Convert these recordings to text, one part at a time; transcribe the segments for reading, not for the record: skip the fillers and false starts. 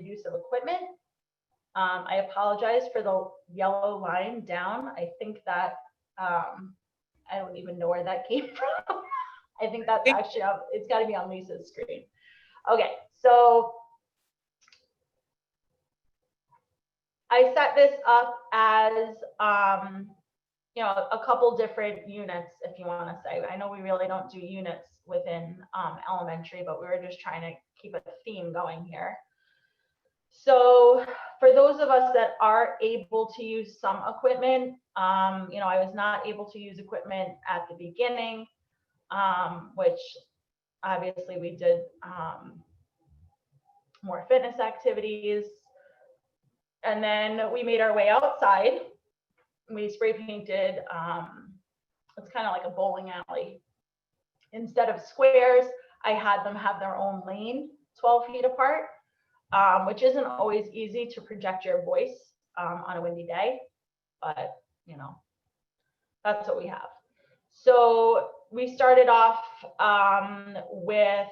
use of equipment. I apologize for the yellow line down. I think that, I don't even know where that came from. I think that's actually, it's got to be on Lisa's screen. Okay, so I set this up as, you know, a couple different units, if you want to say. I know we really don't do units within elementary, but we were just trying to keep a theme going here. So for those of us that are able to use some equipment, you know, I was not able to use equipment at the beginning, which obviously we did more fitness activities. And then we made our way outside. We spray painted, it's kind of like a bowling alley. Instead of squares, I had them have their own lane 12 feet apart, which isn't always easy to project your voice on a windy day, but you know, that's what we have. So we started off with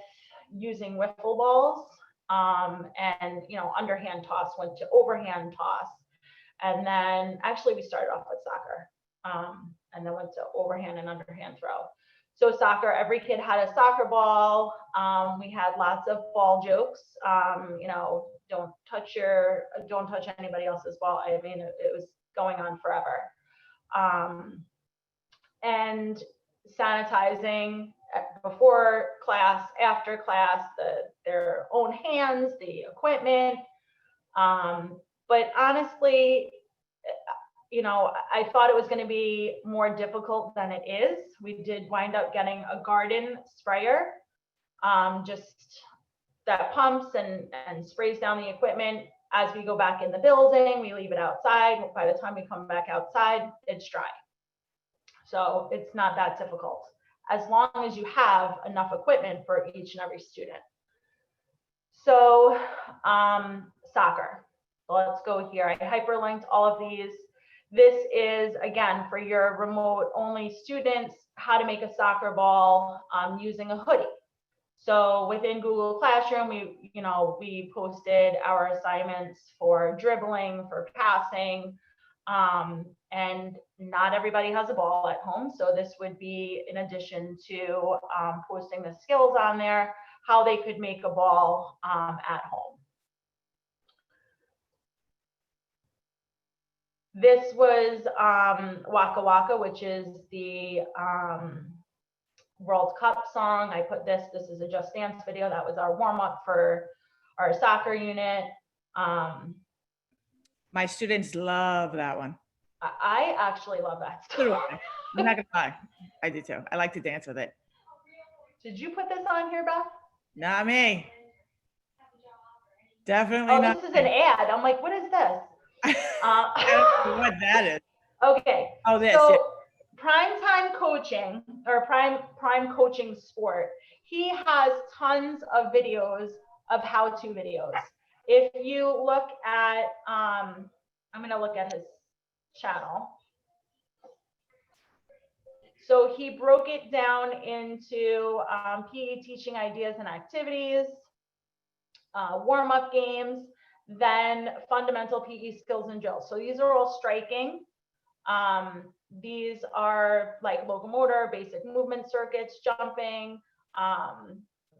using wiffle balls, and you know, underhand toss went to overhand toss. And then actually we started off with soccer, and then went to overhand and underhand throw. So soccer, every kid had a soccer ball. We had lots of ball jokes. You know, don't touch anybody else's ball. I mean, it was going on forever. And sanitizing before class, after class, their own hands, the equipment. But honestly, you know, I thought it was going to be more difficult than it is. We did wind up getting a garden sprayer, just that pumps and sprays down the equipment. As we go back in the building, we leave it outside. By the time we come back outside, it's dry. So it's not that difficult, as long as you have enough equipment for each and every student. So soccer. Let's go here. I hyperlinked all of these. This is, again, for your remote only students, how to make a soccer ball using a hoodie. So within Google Classroom, we posted our assignments for dribbling, for passing, and not everybody has a ball at home. So this would be in addition to posting the skills on there, how they could make a ball at home. This was Waka Waka, which is the World Cup song. I put this is a Just Dance video. That was our warm up for our soccer unit. My students love that one. I actually love that song. I'm not gonna lie, I do too. I like to dance with it. Did you put this on here, Beth? Not me. Definitely not. This is an ad. I'm like, what is this? I don't know what that is. Okay. Oh, this. So, yeah. Primetime Coaching, or Prime Coaching Sport, he has tons of videos of how-to videos. If you look at, I'm going to look at his channel. So he broke it down into PE teaching ideas and activities, warm-up games, then fundamental PE skills and drills. So these are all striking. These are like locomotor, basic movement circuits, jumping,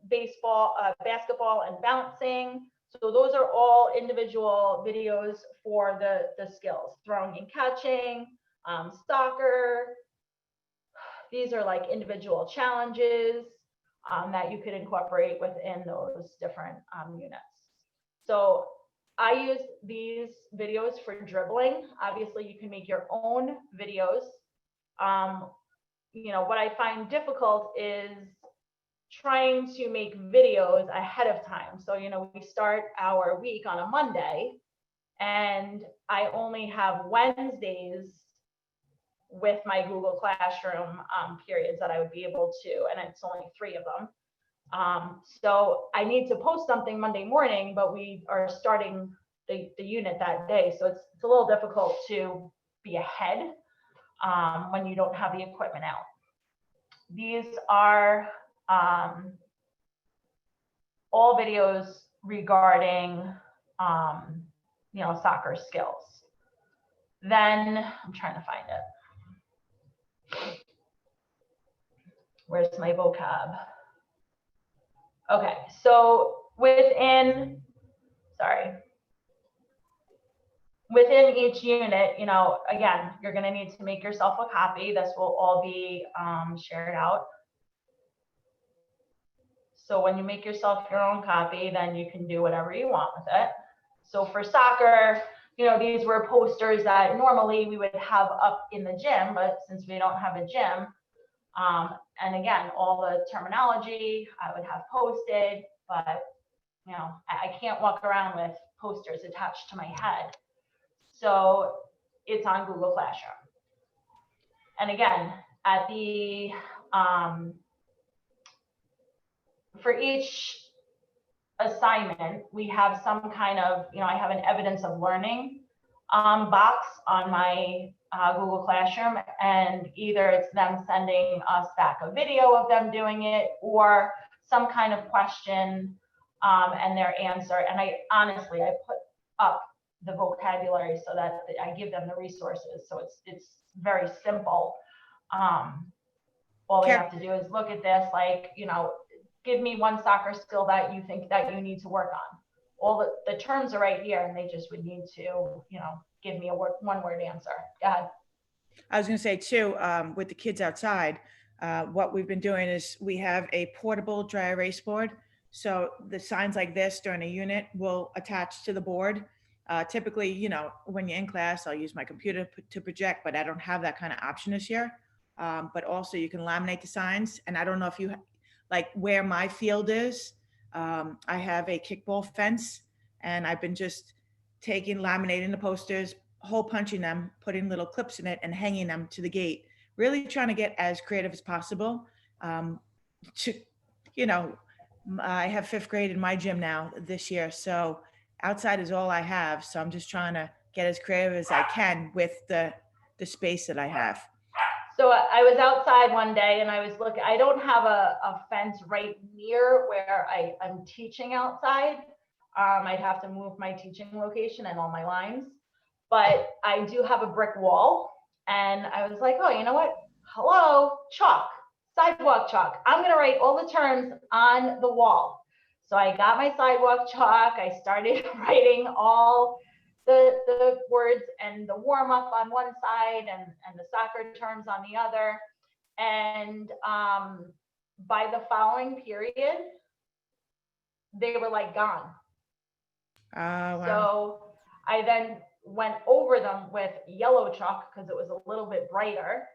basketball and bouncing. So those are all individual videos for the skills, throwing and catching, soccer. These are like individual challenges that you could incorporate within those different units. So I use these videos for dribbling. Obviously, you can make your own videos. What I find difficult is trying to make videos ahead of time. So, we start our week on a Monday, and I only have Wednesdays with my Google Classroom periods that I would be able to, and it's only 3 of them. So I need to post something Monday morning, but we are starting the unit that day. So it's a little difficult to be ahead when you don't have the equipment out. These are all videos regarding soccer skills. Then I'm trying to find it. Where's my vocab? Okay, so within each unit, again, you're going to need to make yourself a copy. This will all be shared out. So when you make yourself your own copy, then you can do whatever you want with it. So for soccer, these were posters that normally we would have up in the gym, but since we don't have a gym, and again, all the terminology I would have posted, but I can't walk around with posters attached to my head. So it's on Google Classroom. And again, at the for each assignment, we have some kind of, I have an evidence of learning box on my Google Classroom, and either it's them sending us back a video of them doing it or some kind of question and their answer. And I put up the vocabulary so that I give them the resources. So it's very simple. All they have to do is look at this, give me one soccer skill that you think that you need to work on. All the terms are right here, and they just would need to, give me a one-word answer. Go ahead. I was going to say too, with the kids outside, what we've been doing is we have a portable dry erase board. So the signs like this during a unit will attach to the board. Typically, when you're in class, I'll use my computer to project, but I don't have that kind of option this year. But also you can laminate the signs. And I don't know if you where my field is. I have a kickball fence, and I've been just laminating the posters, hole punching them, putting little clips in it and hanging them to the gate, really trying to get as creative as possible. I have 5th grade in my gym now this year. So outside is all I have. So I'm just trying to get as creative as I can with the space that I have. So I was outside one day and I was looking, I don't have a fence right near where I'm teaching outside. I'd have to move my teaching location and all my lines, but I do have a brick wall. And I was like, oh, you know what? Hello, chalk, sidewalk chalk. I'm going to write all the terms on the wall. So I got my sidewalk chalk. I started writing all the words and the warm up on one side and the soccer terms on the other. And by the following period, they were gone. Wow. So I then went over them with yellow chalk because it was a little bit brighter.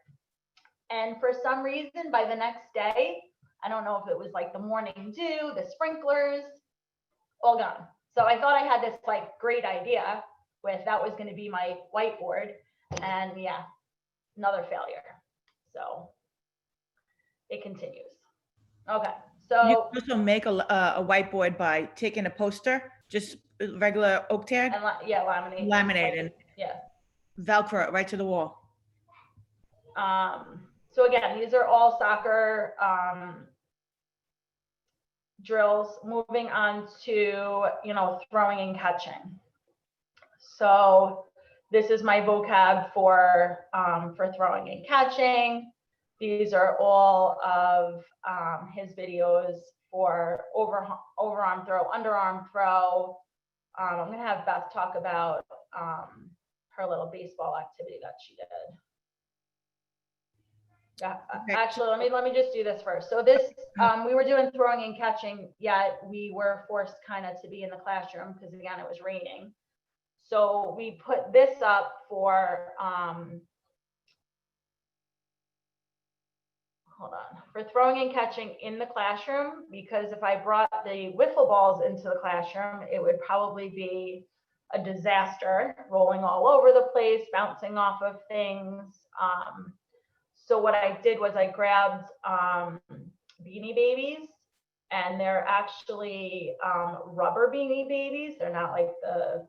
And for some reason, by the next day, I don't know if it was the morning dew, the sprinklers, all gone. So I thought I had this great idea with that was going to be my whiteboard, and yeah, another failure. So it continues. Okay, so you can also make a whiteboard by taking a poster, just regular oak tag, and laminate. laminating, Yeah. Velcro it right to the wall. So again, these are all soccer drills. Moving on to throwing and catching. So this is my vocab for throwing and catching. These are all of his videos for overarm throw, underarm throw. I'm going to have Beth talk about her little baseball activity that she did. Yeah, Okay. actually, let me just do this first. So this, we were doing throwing and catching, yet we were forced kind of to be in the classroom because again, it was raining. So we put this up for, for throwing and catching in the classroom, because if I brought the wiffle balls into the classroom, it would probably be a disaster, rolling all over the place, bouncing off of things. So what I did was I grabbed Beanie Babies, and they're actually rubber Beanie Babies. They're not like the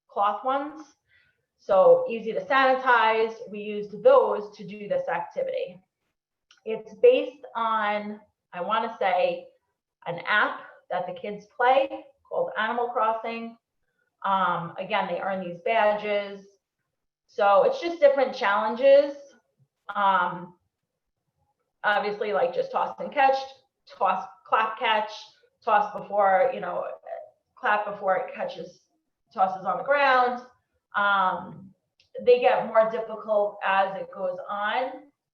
cloth ones. So easy to sanitize. We used those to do this activity. It's based on, I want to say, an app that the kids play called Animal Crossing. Again, they earn these badges. So it's just different challenges. Obviously, like just toss and catch, toss, clap, catch, toss before, clap before it tosses on the ground. They get more difficult as it goes on.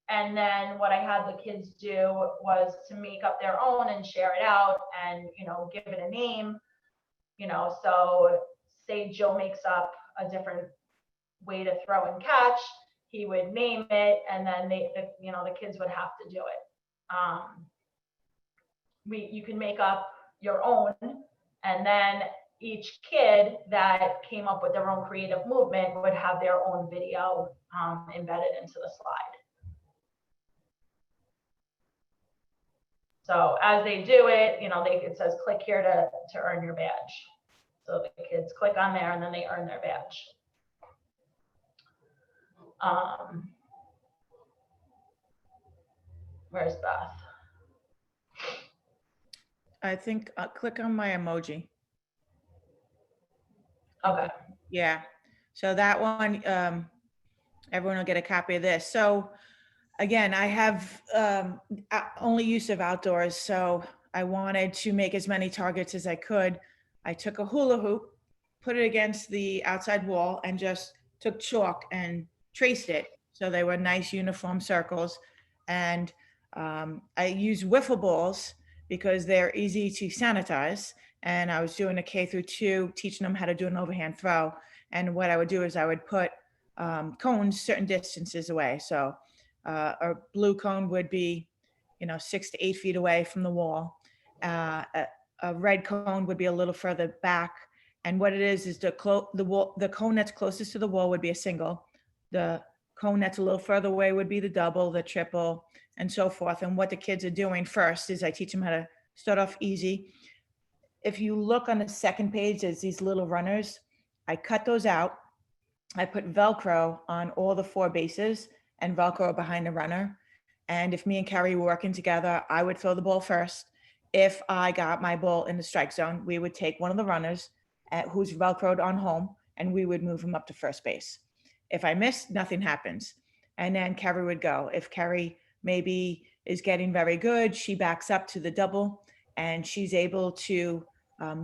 And then what I had the kids do was to make up their own and share it out and, give it a name, so say Joe makes up a different way to throw and catch, he would name it, and then the kids would have to do it. You can make up your own, and then each kid that came up with their own creative movement would have their own video embedded into the slide. So as they do it, it says click here to earn your badge. So the kids click on there and then they earn their badge. Where's Beth? I think click on my emoji. Okay. Yeah. So that one, everyone will get a copy of this. So again, I have only use of outdoors. So I wanted to make as many targets as I could. I took a hula hoop, put it against the outside wall, and just took chalk and traced it. So they were nice uniform circles. And I used wiffle balls because they're easy to sanitize. And I was doing a K-2, teaching them how to do an overhand throw. And what I would do is I would put cones certain distances away. So a blue cone would be, 6 to 8 feet away from the wall. A red cone would be a little further back. And what it is the cone that's closest to the wall would be a single. The cone that's a little further away would be the double, the triple, and so forth. And what the kids are doing first is I teach them how to start off easy. If you look on the second page, there's these little runners. I cut those out. I put Velcro on all the 4 bases and Velcro behind the runner. And if me and Kerry were working together, I would throw the ball first. If I got my ball in the strike zone, we would take one of the runners who's Velcroed on home, and we would move him up to first base. If I missed, nothing happens. And then Kerry would go. If Kerry maybe is getting very good, she backs up to the double and she's able to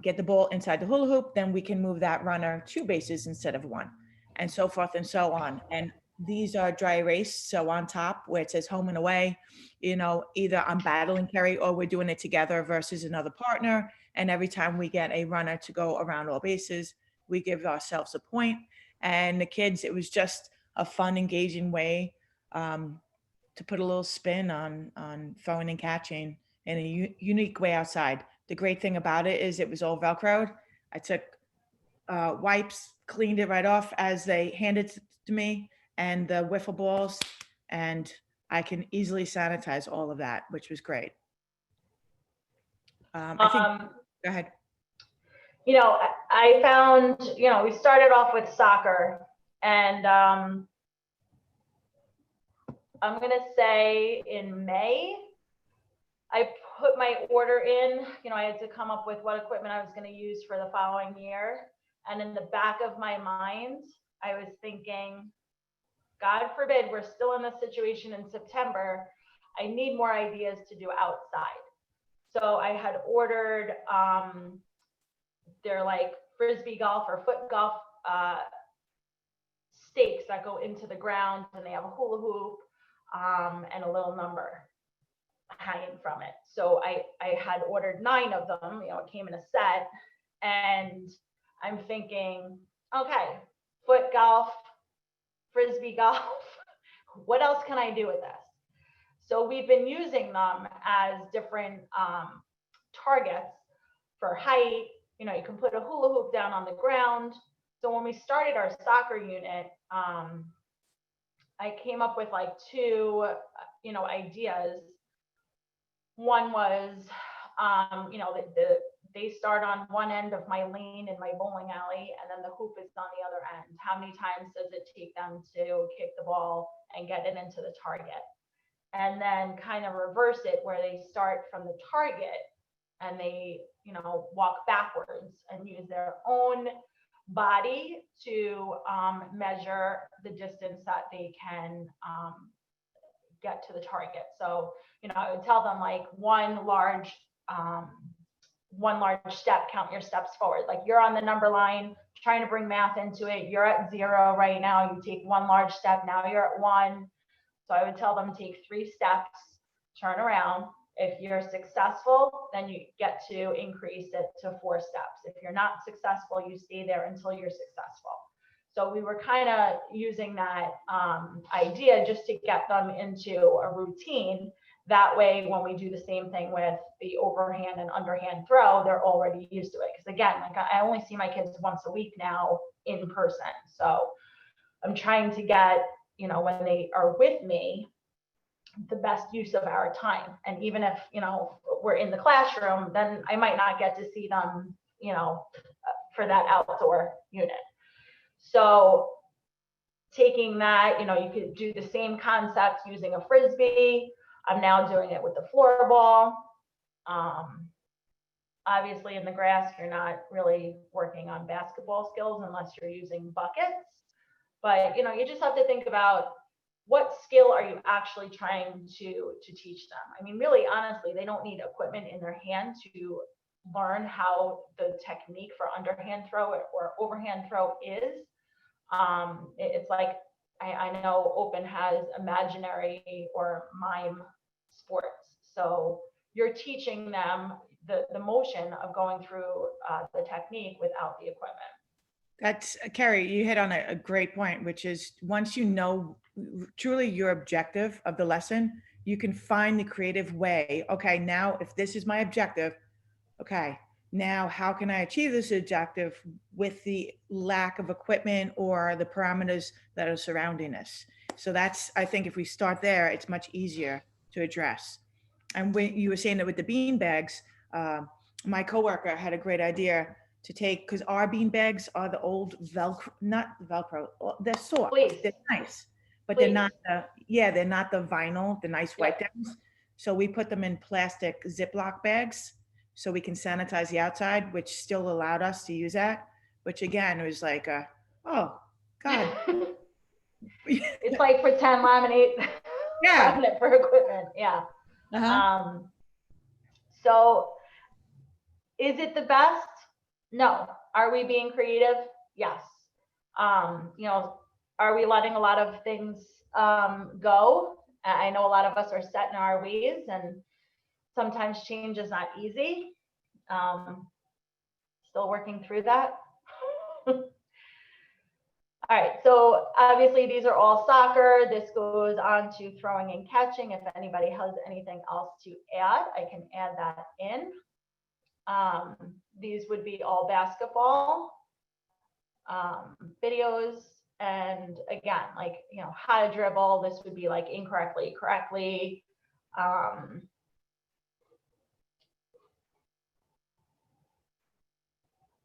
get the ball inside the hula hoop, then we can move that runner 2 bases instead of 1, and so forth and so on. And these are dry erase. So on top where it says home and away, either I'm battling Kerry or we're doing it together versus another partner. And every time we get a runner to go around all bases, we give ourselves a point. And the kids, it was just a fun, engaging way to put a little spin on throwing and catching in a unique way outside. The great thing about it is it was all Velcroed. I took wipes, cleaned it right off as they handed it to me, and the wiffle balls, and I can easily sanitize all of that, which was great. I think, go ahead. I found, we started off with soccer, and I'm going to say in May, I put my order in. I had to come up with what equipment I was going to use for the following year. And in the back of my mind, I was thinking, God forbid, we're still in this situation in September. I need more ideas to do outside. So I had ordered, they're like Frisbee golf or foot golf stakes that go into the ground, and they have a hula hoop and a little number hanging from it. So I had ordered 9 of them, it came in a set, and I'm thinking, okay, foot golf, Frisbee golf, what else can I do with this? So we've been using them as different targets for height. You can put a hula hoop down on the ground. So when we started our soccer unit, I came up with like 2, ideas. One was, they start on one end of my lane in my bowling alley, and then the hoop is on the other end. How many times does it take them to kick the ball and get it into the target? And then kind of reverse it where they start from the target and they, walk backwards and use their own body to measure the distance that they can get to the target. So, I would tell them like one large step, count your steps forward. Like you're on the number line, trying to bring math into it. You're at 0 right now. You take one large step. Now you're at 1. So I would tell them take 3 steps, turn around. If you're successful, then you get to increase it to 4 steps. If you're not successful, you stay there until you're successful. So we were kind of using that idea just to get them into a routine. That way, when we do the same thing with the overhand and underhand throw, they're already used to it. Because again, like I only see my kids once a week now in person. So I'm trying to get, when they are with me, the best use of our time. And even if, we're in the classroom, then I might not get to see them, for that outdoor unit. So taking that, you could do the same concept using a Frisbee. I'm now doing it with the floor ball. Obviously in the grass, you're not really working on basketball skills unless you're using buckets. But, you just have to think about what skill are you actually trying to teach them? I mean, really, honestly, they don't need equipment in their hand to learn how the technique for underhand throw or overhand throw is. It's like, I know Open has imaginary or mime sports. So you're teaching them the motion of going through the technique without the equipment. That's Kerry, you hit on a great point, which is once you know truly your objective of the lesson, you can find the creative way. Okay, now if this is my objective, okay, now how can I achieve this objective with the lack of equipment or the parameters that are surrounding this? So that's, I think if we start there, it's much easier to address. And when you were saying that with the bean bags, my coworker had a great idea to take, because our bean bags are the old Velcro, not Velcro, they're soft, Please. they're nice, but Please. they're not they're not the vinyl, the nice wipe downs. So we put them in plastic Ziploc bags so we can sanitize the outside, which still allowed us to use that, which again, it was like, oh God. It's like pretend laminate, Yeah. laminate for equipment. Yeah. Uh-huh. So is it the best? No. Are we being creative? Yes. Are we letting a lot of things go? I know a lot of us are set in our ways, and sometimes change is not easy. Still working through that. All right, so obviously these are all soccer. This goes on to throwing and catching. If anybody has anything else to add, I can add that in. These would be all basketball videos. And again, like, how to dribble. This would be like incorrectly, correctly.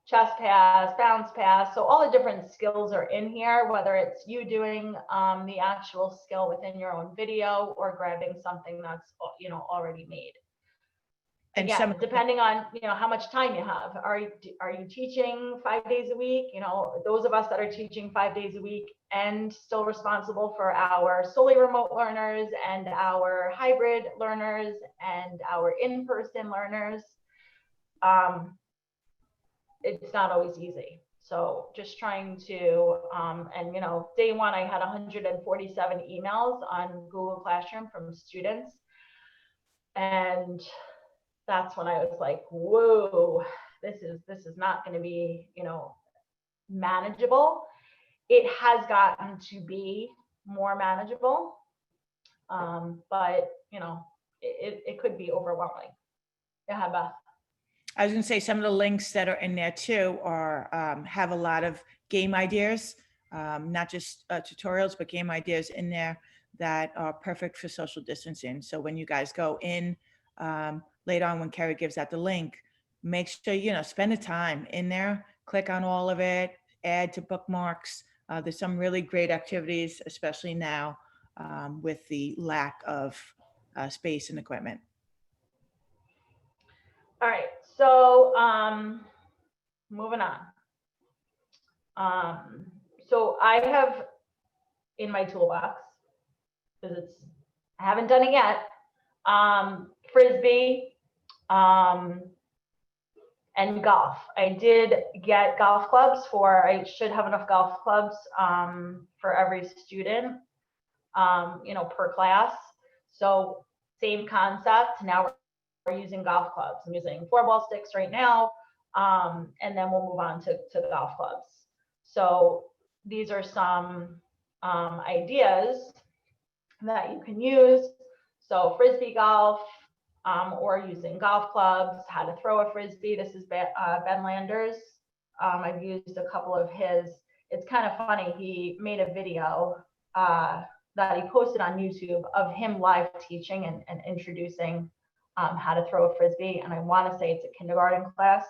Chest pass, bounce pass. So all the different skills are in here, whether it's you doing the actual skill within your own video or grabbing something that's, already made. And again, depending on, how much time you have. Are you teaching 5 days a week? Those of us that are teaching 5 days a week and still responsible for our solely remote learners and our hybrid learners and our in-person learners. It's not always easy. So just trying to, and day one, I had 147 emails on Google Classroom from students. And that's when I was like, whoa, this is not going to be, manageable. It has gotten to be more manageable. But it could be overwhelming. Yeah, Beth. I was going to say some of the links that are in there too are have a lot of game ideas, not just tutorials, but game ideas in there that are perfect for social distancing. So when you guys go in later on, when Kerry gives out the link, make sure, spend the time in there, click on all of it, add to bookmarks. There's some really great activities, especially now with the lack of space and equipment. All right, so moving on. So I have in my toolbox, because I haven't done it yet, Frisbee, and golf. I did get golf clubs I should have enough golf clubs for every student, per class. So same concept. Now we're using golf clubs. I'm using floorball sticks right now, and then we'll move on to the golf clubs. So these are some ideas that you can use. So Frisbee golf, or using golf clubs, how to throw a Frisbee. This is Ben Landers. I've used a couple of his. It's kind of funny. He made a video that he posted on YouTube of him live teaching and introducing how to throw a Frisbee. And I want to say it's a kindergarten class.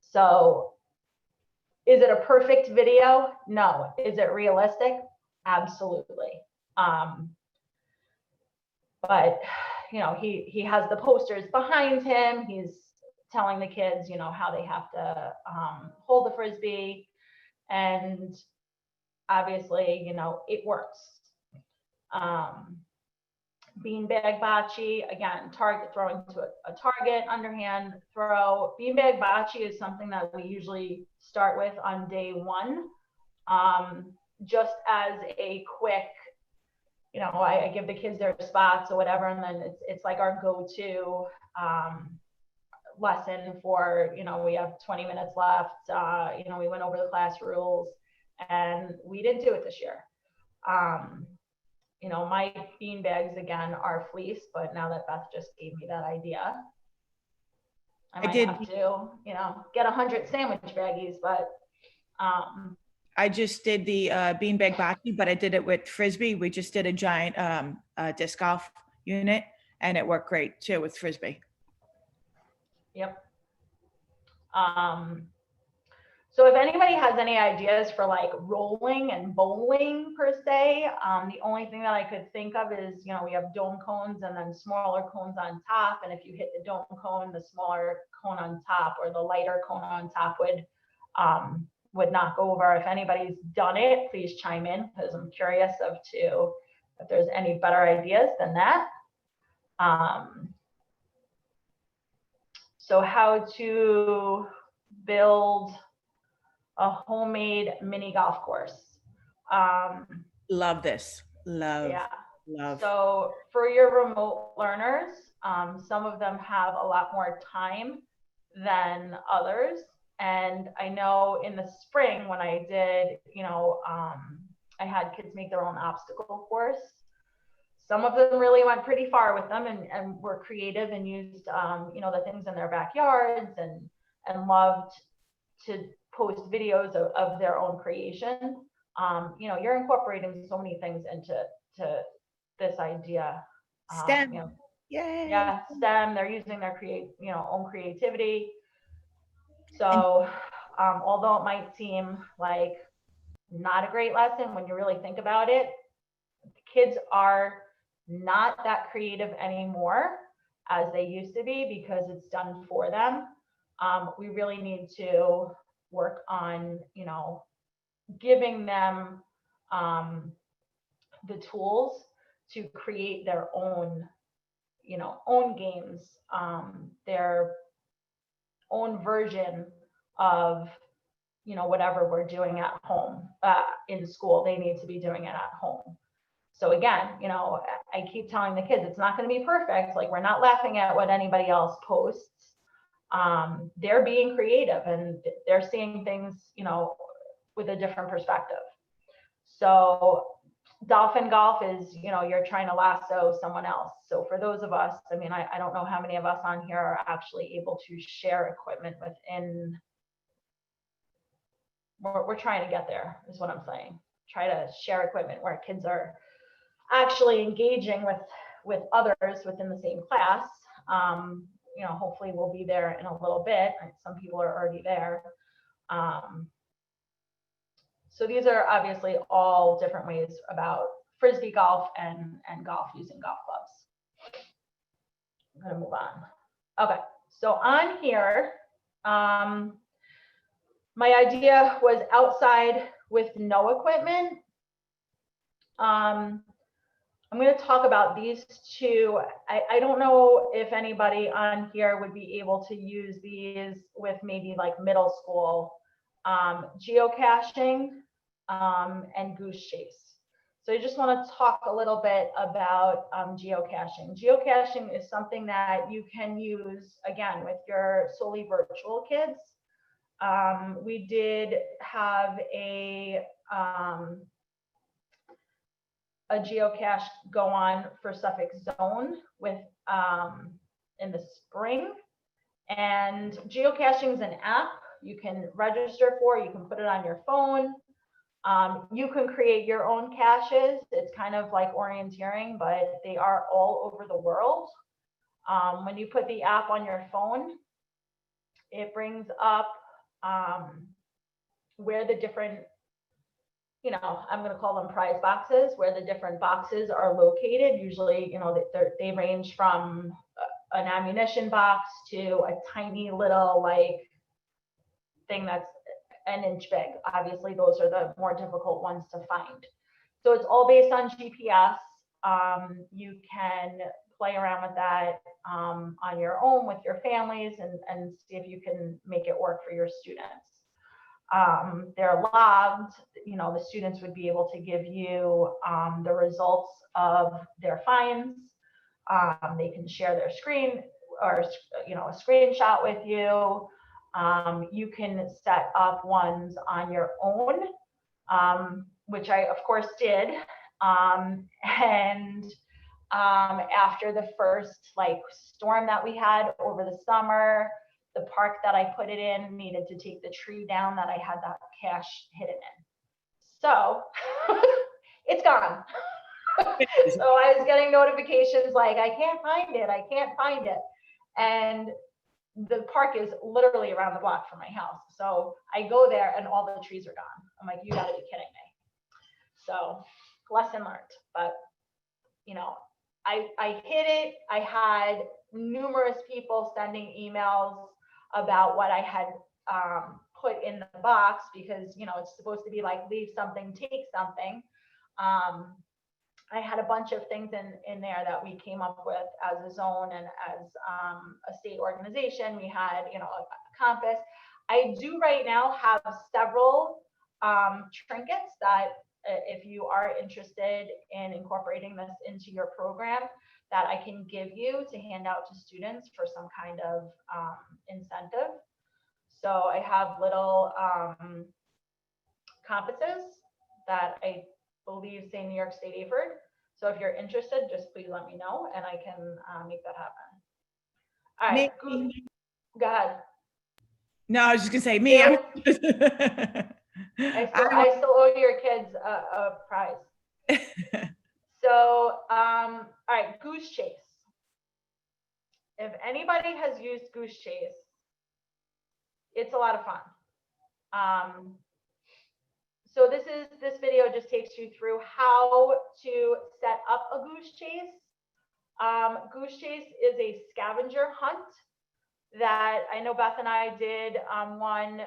So is it a perfect video? No. Is it realistic? Absolutely. But he has the posters behind him. He's telling the kids, how they have to hold the Frisbee. And obviously, it works. Beanbag bocce, again, throwing to a target, underhand throw. Beanbag bocce is something that we usually start with on day one, just as a quick, I give the kids their spots or whatever, and then it's like our go-to lesson for, we have 20 minutes left. We went over the class rules, and we didn't do it this year. My bean bags again are fleece, but now that Beth just gave me that idea, I might have to, get 100 sandwich baggies, but I just did the beanbag bocce, but I did it with Frisbee. We just did a giant disc golf unit, and it worked great too with Frisbee. Yep. So if anybody has any ideas for like rolling and bowling per se, the only thing that I could think of is, we have dome cones and then smaller cones on top. And if you hit the dome cone, the smaller cone on top or the lighter cone on top would knock over. If anybody's done it, please chime in, because I'm curious if there's any better ideas than that. So how to build a homemade mini golf course. Love this. Love. So for your remote learners, some of them have a lot more time than others. And I know in the spring when I did, I had kids make their own obstacle course. Some of them really went pretty far with them and were creative and used, the things in their backyards and loved to post videos of their own creation. You're incorporating so many things into this idea. STEM. Yay. Yeah, STEM. They're using their own creativity. So although it might seem like not a great lesson when you really think about it, kids are not that creative anymore as they used to be because it's done for them. We really need to work on, giving them the tools to create their own, own games, their own version of, whatever we're doing at home. In school, they need to be doing it at home. So again, I keep telling the kids, it's not going to be perfect. Like, we're not laughing at what anybody else posts. They're being creative and they're seeing things, with a different perspective. So dolphin golf is, you're trying to lasso someone else. So for those of us, I don't know how many of us on here are actually able to share equipment within. We're trying to get there, is what I'm saying. Try to share equipment where kids are actually engaging with others within the same class. Hopefully we'll be there in a little bit. Some people are already there. So these are obviously all different ways about Frisbee golf and golf using golf clubs. I'm gonna move on. Okay, so on here, My idea was outside with no equipment. I'm going to talk about these two. I don't know if anybody on here would be able to use these with maybe like middle school, geocaching and goose chase. So I just want to talk a little bit about geocaching. Geocaching is something that you can use, again, with your solely virtual kids. We did have a geocache go on for Suffolk Zone with in the spring. And geocaching is an app you can register for. You can put it on your phone. You can create your own caches. It's kind of like orienteering, but they are all over the world. When you put the app on your phone, it brings up where the different, I'm going to call them prize boxes, where the different boxes are located. Usually, they range from an ammunition box to a tiny little like thing that's an inch big. Obviously, those are the more difficult ones to find. So it's all based on GPS. You can play around with that on your own with your families and see if you can make it work for your students. They're logged, the students would be able to give you the results of their finds. They can share their screen or, a screenshot with you. You can set up ones on your own, which I, of course, did. After the first storm that we had over the summer, the park that I put it in needed to take the tree down that I had that cache hidden in. So it's gone. So I was getting notifications like, I can't find it. And the park is literally around the block from my house. So I go there and all the trees are gone. I'm like, you gotta be kidding me. So lesson learned, but I hid it. I had numerous people sending emails about what I had put in the box because, it's supposed to be like, leave something, take something. I had a bunch of things in there that we came up with as a zone and as a state organization. We had, a compass. I do right now have several trinkets that if you are interested in incorporating this into your program, that I can give you to hand out to students for some kind of incentive. So I have little compasses that I believe say New York State Aford. So if you're interested, just please let me know and I can make that happen. All right, go ahead. No, I was just gonna say me. I still owe your kids a prize. So, all right, goose chase. If anybody has used goose chase, it's a lot of fun. So this video just takes you through how to set up a goose chase. Goose chase is a scavenger hunt that I know Beth and I did one.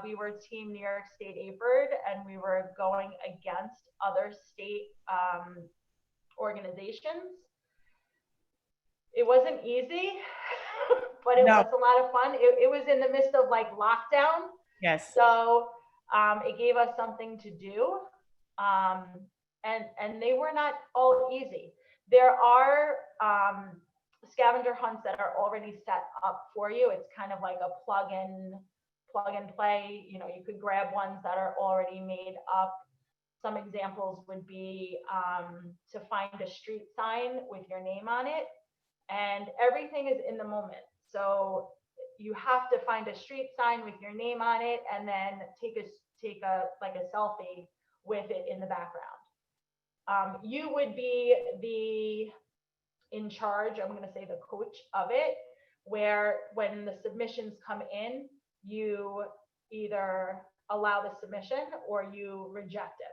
We were Team New York State Aford, and we were going against other state organizations. It wasn't easy, but it was a lot of fun. It was in the midst of lockdown. Yes. So it gave us something to do. And they were not all easy. There are scavenger hunts that are already set up for you. It's kind of like a plug and play. You could grab ones that are already made up. Some examples would be to find a street sign with your name on it, and everything is in the moment. So you have to find a street sign with your name on it, and then take a selfie with it in the background. You would be in charge, I'm going to say the coach of it, where when the submissions come in, you either allow the submission or you reject it.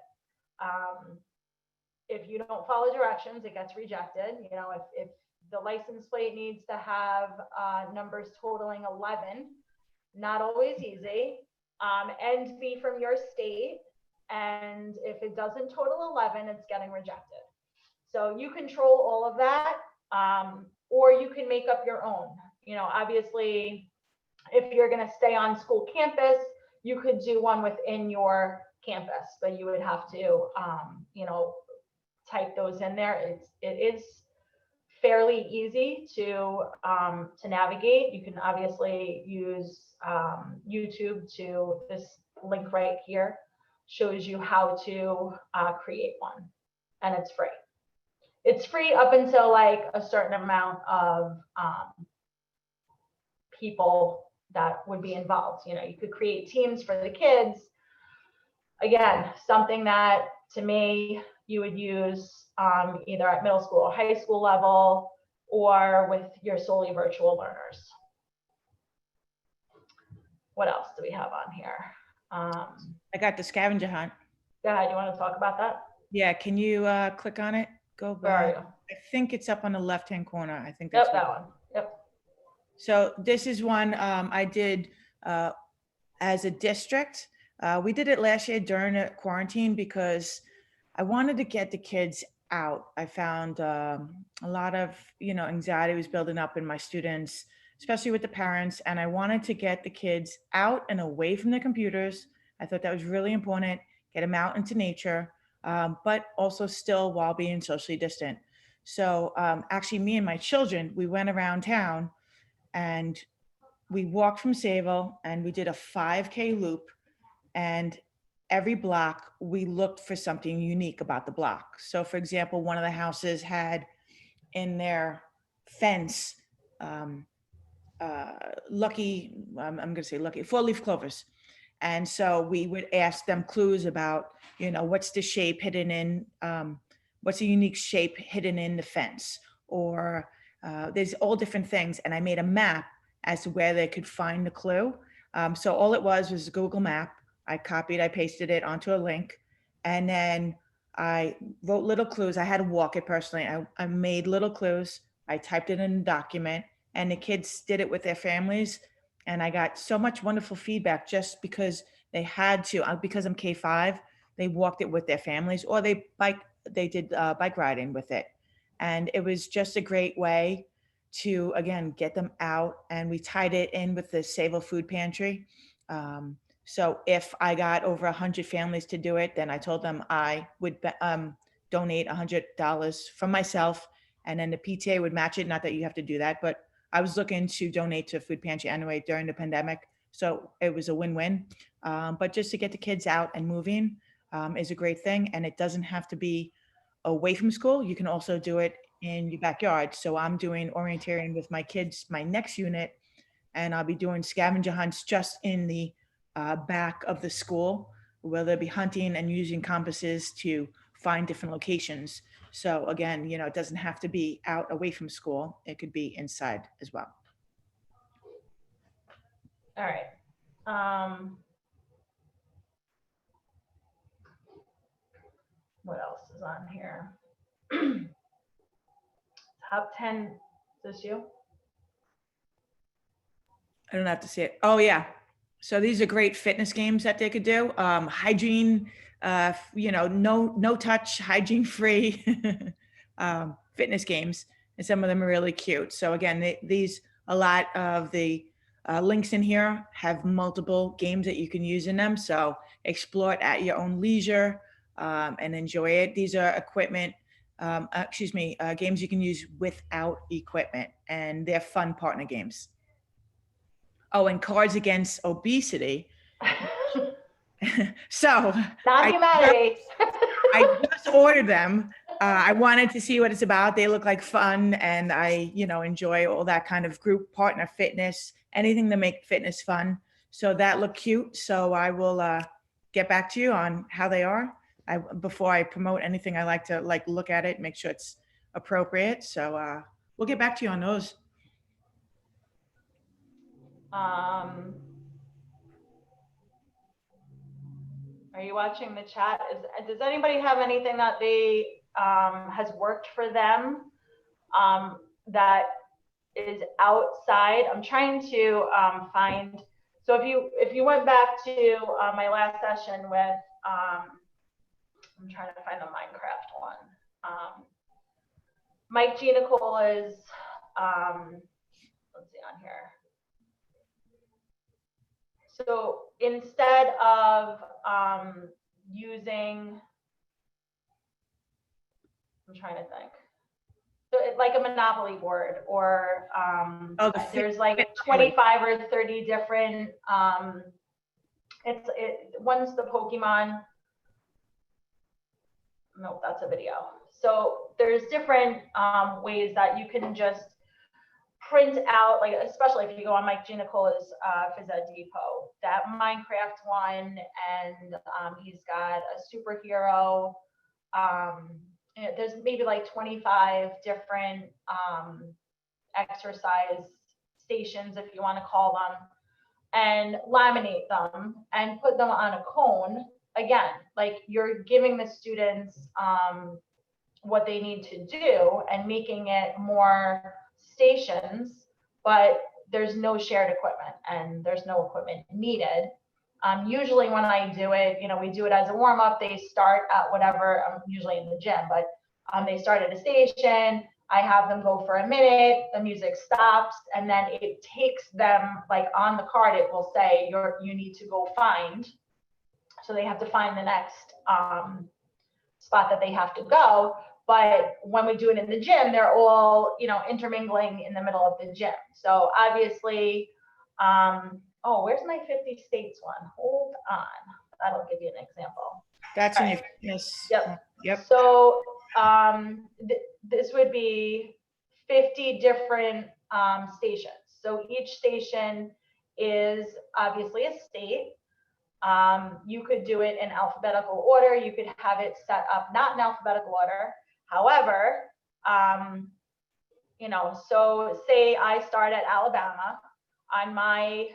If you don't follow directions, it gets rejected. If the license plate needs to have numbers totaling 11, not always easy. and be from your state. And if it doesn't total 11, it's getting rejected. So you control all of that, or you can make up your own. You know, obviously, if you're going to stay on school campus, you could do one within your campus, but you would have to, you know, type those in there. It is fairly easy to navigate. You can obviously use YouTube to, this link right here shows you how to create one, and it's free. It's free up until like a certain amount of people that would be involved. You know, you could create teams for the kids. Again, something that to me you would use either at middle school or high school level, or with your solely virtual learners. What else do we have on here? I got the scavenger hunt. Go ahead, you want to talk about that? Yeah, can you click on it? Go Where are back. you? I think it's up on the left-hand corner. I think Yep, that's that one. Yep. So this is one I did as a district. We did it last year during a quarantine because I wanted to get the kids out. I found a lot of, you know, anxiety was building up in my students, especially with the parents. And I wanted to get the kids out and away from the computers. I thought that was really important, get them out into nature, but also still while being socially distant. So actually me and my children, we went around town and we walked from Sayville and we did a 5K loop, and every block we looked for something unique about the block. So for example, one of the houses had in their fence lucky, I'm going to say lucky, 4-leaf clovers. And so we would ask them clues about, you know, what's the shape hidden in, what's a unique shape hidden in the fence, or there's all different things. And I made a map as to where they could find the clue. So all it was a Google map. I pasted it onto a link, and then I wrote little clues. I had to walk it personally. I made little clues. I typed it in a document, and the kids did it with their families. And I got so much wonderful feedback just because they had to, because I'm K-5, they walked it with their families, or they did bike riding with it. And it was just a great way to, again, get them out. And we tied it in with the Sayville Food Pantry. So if I got over 100 families to do it, then I told them I would donate $100 from myself, and then the PTA would match it. Not that you have to do that, but I was looking to donate to Food Pantry anyway during the pandemic. So it was a win-win. But just to get the kids out and moving is a great thing. And it doesn't have to be away from school. You can also do it in your backyard. So I'm doing orienteering with my kids, my next unit, and I'll be doing scavenger hunts just in the back of the school, where they'll be hunting and using compasses to find different locations. So again, you know, it doesn't have to be out away from school. It could be inside as well. All right. What else is on here? Top 10, is this you? I don't have to see it. Oh yeah. So these are great fitness games that they could do. Hygiene, you know, no touch, hygiene free fitness games. And some of them are really cute. So again, a lot of the links in here have multiple games that you can use in them. So explore it at your own leisure and enjoy it. These are games you can use without equipment, and they're fun partner games. Oh, and Cards Against Obesity. So non-humanity. I just ordered them. I wanted to see what it's about. They look like fun, and I, you know, enjoy all that kind of group partner fitness, anything to make fitness fun. So that looked cute. So I will get back to you on how they are. Before I promote anything, I like to look at it, make sure it's appropriate. So we'll get back to you on those. Are you watching the chat? Does anybody have anything that they has worked for them that is outside? I'm trying to find So if you went back to my last session with, I'm trying to find the Minecraft one. Mike Giannicola's, let's see on here. So instead of using, I'm trying to think. So it's like a Monopoly board, or there's like 25 or 30 different, one's the Pokemon. Nope, that's a video. So there's different ways that you can just print out, like especially if you go on Mike Giannicola's Phys Ed Depot, that Minecraft one, and he's got a superhero. There's maybe like 25 different exercise stations, if you want to call them, and laminate them and put them on a cone. Again, like you're giving the students what they need to do and making it more stations, but there's no shared equipment and there's no equipment needed. Usually when I do it, we do it as a warm up. They start at whatever, I'm usually in the gym, but they start at a station. I have them go for a minute, the music stops, and then it takes them, like on the card, it will say you need to go find. So they have to find the next spot that they have to go. But when we do it in the gym, they're all, intermingling in the middle of the gym. So obviously, where's my 50 states one? Hold on. That'll give you an example. That's in your fitness. Yep. So this would be 50 different stations. So each station is obviously a state. You could do it in alphabetical order. You could have it set up not in alphabetical order. However, so say I start at Alabama. On my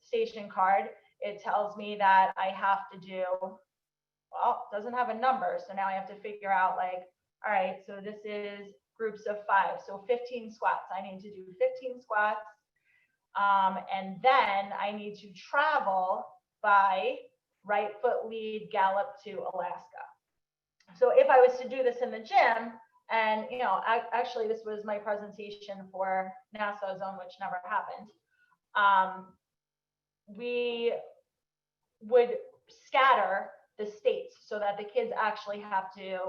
station card, it tells me that I have to do, well, it doesn't have a number. So now I have to figure out, like, all right, so this is groups of 5. So 15 squats. I need to do 15 squats. And then I need to travel by right foot lead gallop to Alaska. So if I was to do this in the gym, and actually this was my presentation for Nassau Zone, which never happened, we would scatter the states so that the kids actually have to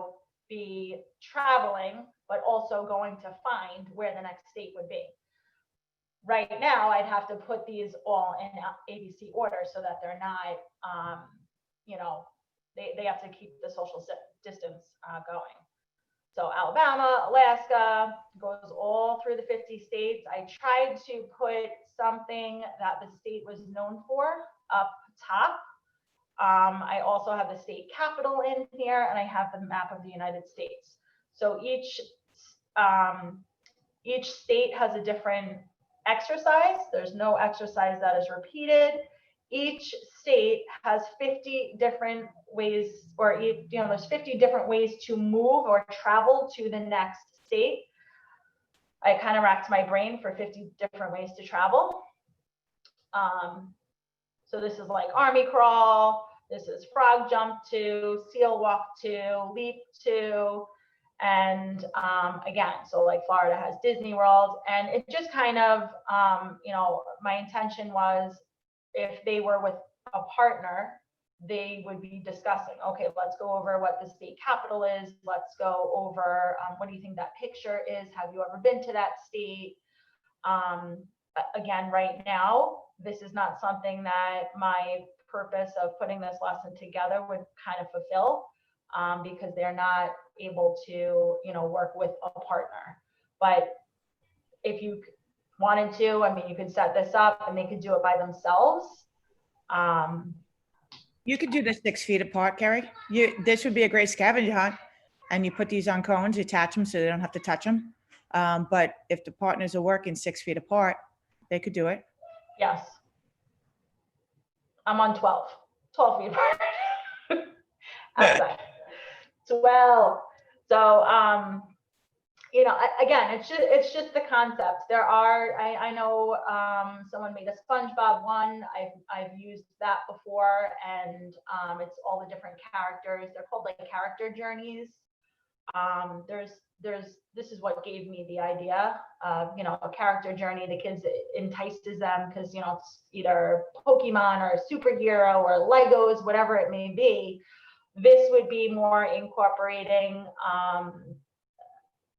be traveling, but also going to find where the next state would be. Right now, I'd have to put these all in ABC order so that they're not, they have to keep the social distance going. So Alabama, Alaska, goes all through the 50 states. I tried to put something that the state was known for up top. I also have the state capital in here, and I have the map of the United States. So each state has a different exercise. There's no exercise that is repeated. Each state has 50 different ways, or there's 50 different ways to move or travel to the next state. I kind of racked my brain for 50 different ways to travel. So this is like army crawl, this is frog jump to, seal walk to, leap to, and again, so like Florida has Disney World, and it just kind of, my intention was if they were with a partner, they would be discussing, okay, let's go over what the state capital is. Let's go over, what do you think that picture is? Have you ever been to that state? Again, right now, this is not something that my purpose of putting this lesson together would kind of fulfill, because they're not able to, work with a partner. But if you wanted to, you could set this up and they could do it by themselves. You could do this 6 feet apart, Kerry. This would be a great scavenger hunt, and you put these on cones, you attach them so they don't have to touch them. But if the partners are working 6 feet apart, they could do it. Yes. I'm on 12 feet apart. Outside. 12. So, you know, again, it's just the concept. There are, I know someone made a SpongeBob one. I've used that before, and it's all the different characters. They're called like character journeys. This is what gave me the idea of, you know, a character journey. The kids, it entices them because, you know, it's either Pokemon or a superhero or Legos, whatever it may be. This would be more incorporating.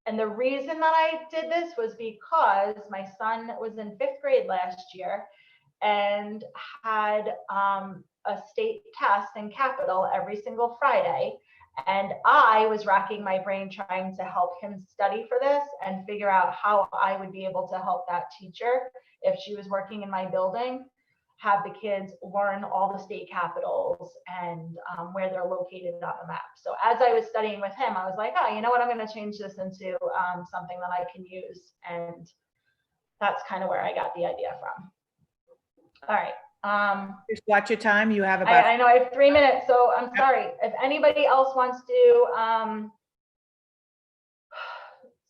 And the reason that I did this was because my son was in 5th grade last year and had a state test in Capital every single Friday. And I was racking my brain trying to help him study for this and figure out how I would be able to help that teacher, if she was working in my building, have the kids learn all the state capitals and where they're located on the map. So as I was studying with him, I was like, oh, you know what, I'm going to change this into something that I can use. And that's kind of where I got the idea from. All right. Just watch your time. You have about. I know I have 3 minutes, so I'm sorry. If anybody else wants to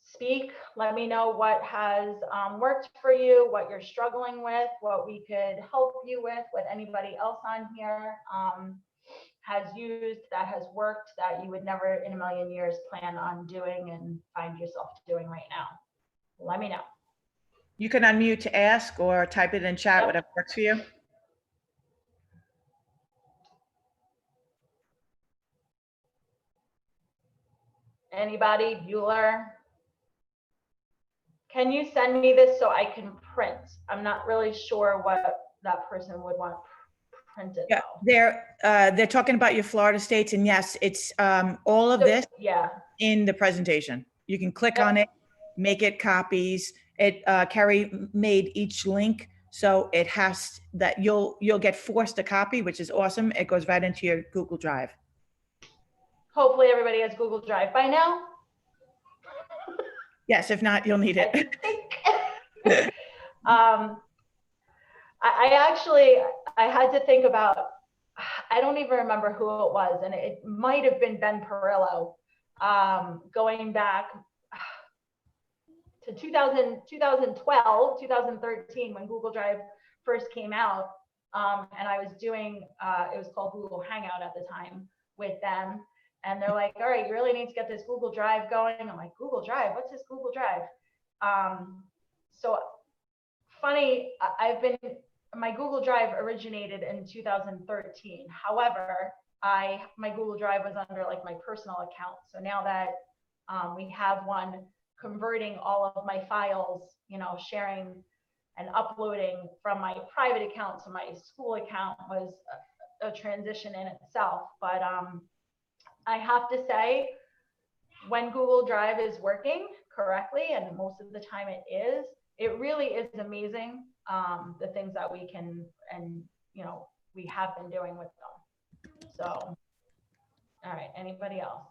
speak, let me know what has worked for you, what you're struggling with, what we could help you with, what anybody else on here has used that has worked that you would never in a million years plan on doing and find yourself doing right now. Let me know. You can unmute to ask or type it in chat, whatever works for you. Anybody? Bueller? Can you send me this so I can print? I'm not really sure what that person would want printed. Yeah, they're talking about your Florida states, and yes, it's all of this in the presentation. You can click on it, make it copies. Kerry made each link, so it has that you'll get forced a copy, which is awesome. It goes right into your Google Drive. Hopefully everybody has Google Drive by now. Yes, if not, you'll need it. I had to think about, I don't even remember who it was, and it might have been Ben Perillo, going back to 2012, 2013, when Google Drive first came out. And I was doing, it was called Google Hangout at the time with them. And they're like, all right, you really need to get this Google Drive going. I'm like, Google Drive? What's this Google Drive? So funny, my Google Drive originated in 2013. However, my Google Drive was under like my personal account. So now that we have one, converting all of my files, you know, sharing and uploading from my private account to my school account was a transition in itself. But I have to say, when Google Drive is working correctly, and most of the time it really is amazing, the things that we can, and you know, we have been doing with them. So, all right, anybody else?